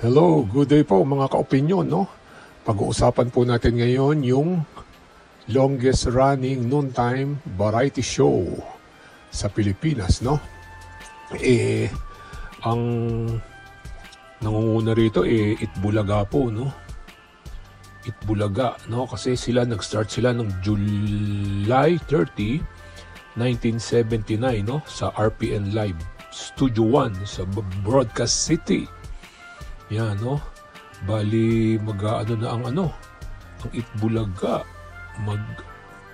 Hello, good day po mga ka-opinion, no? Pag-uusapan po natin ngayon yung longest running noontime variety show sa Pilipinas, no? Ang nangunguna rito Itbulaga po, no? Itbulaga, no? Kasi nag-start sila noong July 30, 1979, no? Sa RPN Live Studio 1 sa Broadcast City. Yan, no? Bali, ang Itbulaga.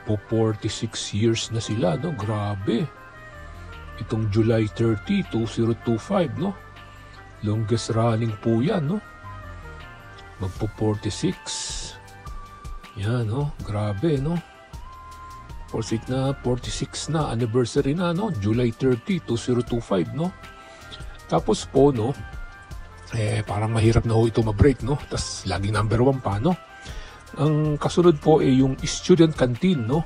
Po 46 years na sila, no? Grabe. Itong July 30, 2025, no? Longest running po yan, no? Magpo 46. Yan, no? Grabe, no? 46 na, anniversary na, no? July 30, 2025, no? Tapos po, no? Parang mahirap na ho ito ma-break, no? Tas laging number 1 pa, no? Ang kasunod po yung student canteen, no?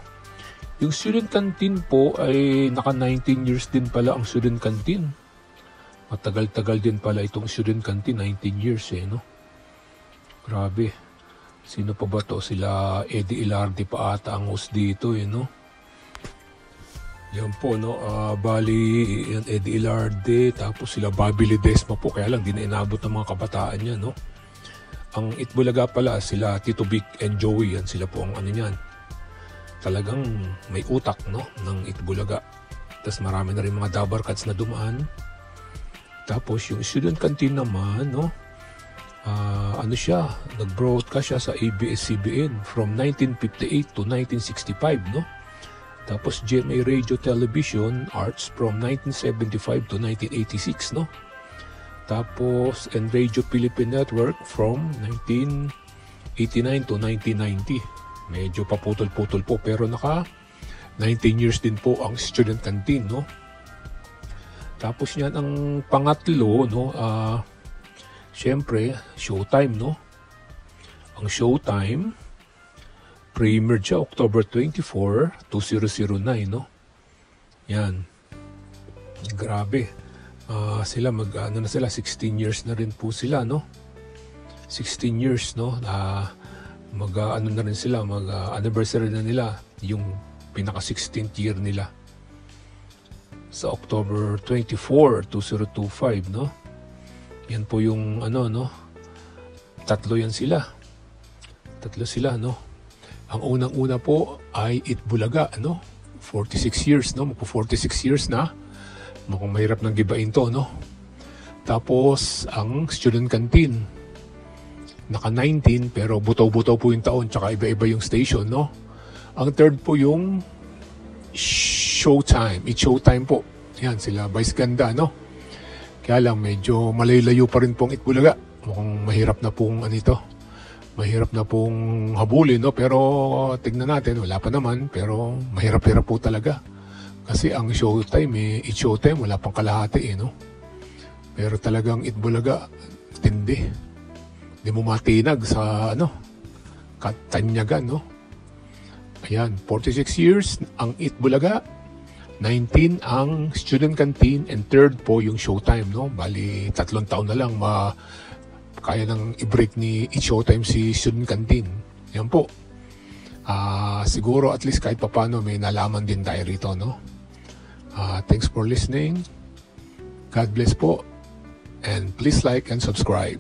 Yung student canteen po ay naka 19 years din pala ang student canteen. Matagal-tagal din pala itong student canteen, 19 years no? Grabe. Sino pa ba to? Sila Eddie Ilardi pa ata ang host dito, no? Yan po, no? Bali, yan Eddie Ilardi, tapos sila Bobby Ledesma po, kaya lang di na inabot ng mga kabataan niya, no? Ang Itbulaga pala, sila Tito Vic and Joey, yan sila po ang niyan. Talagang may utak, no? Ng Itbulaga. Tapos marami na rin mga dabarkats na dumaan. Tapos yung student canteen naman, no? Nag-broadcast siya sa ABS-CBN from 1958 to 1965, no? Tapos GMA Radio Television Arts from 1975 to 1986, no? Tapos and Radio Philippine Network from 1989 to 1990. Medyo paputol-putol po pero naka 19 years din po ang student canteen, no? Tapos niyan ang pangatlo, no? Siyempre, Showtime, no? Ang Showtime premiered siya October 24, 2009, no? Yan. Grabe. Sila 16 years na rin po sila, no? 16 years, no? Na rin sila, anniversary na nila yung pinaka 16th year nila. Sa October 24, 2025, no? Yan po yung no? Tatlo sila, no? Ang unang-una po ay Itbulaga, no? 46 years, no? Magpo 46 years na. Mukhang mahirap nang gibain to, no? Tapos, ang student canteen. Naka 19, pero butaw-butaw po yung taon, tsaka iba-iba yung station, no? Ang third po yung Showtime. It's Showtime po. Yan, sila Vice Ganda, no? Kaya lang, medyo malayo pa rin pong Itbulaga. Mukhang mahirap na pong mahirap na pong habulin, no? Pero tignan natin, wala pa naman, pero mahirap-hirap po talaga. Kasi ang Showtime, It's Showtime, wala pang kalahati, no? Pero talagang Itbulaga, tindi. Hindi mo matinag sa, Katanyagan, no? Ayan, 46 years ang Itbulaga, 19 ang student canteen, and third po yung Showtime, no? Bali, 3 taon na lang kaya nang i-break ni It's Showtime si student canteen. Yan po. Siguro at least kahit papano may nalaman din tayo rito, no? Thanks for listening. God bless po. And please like and subscribe.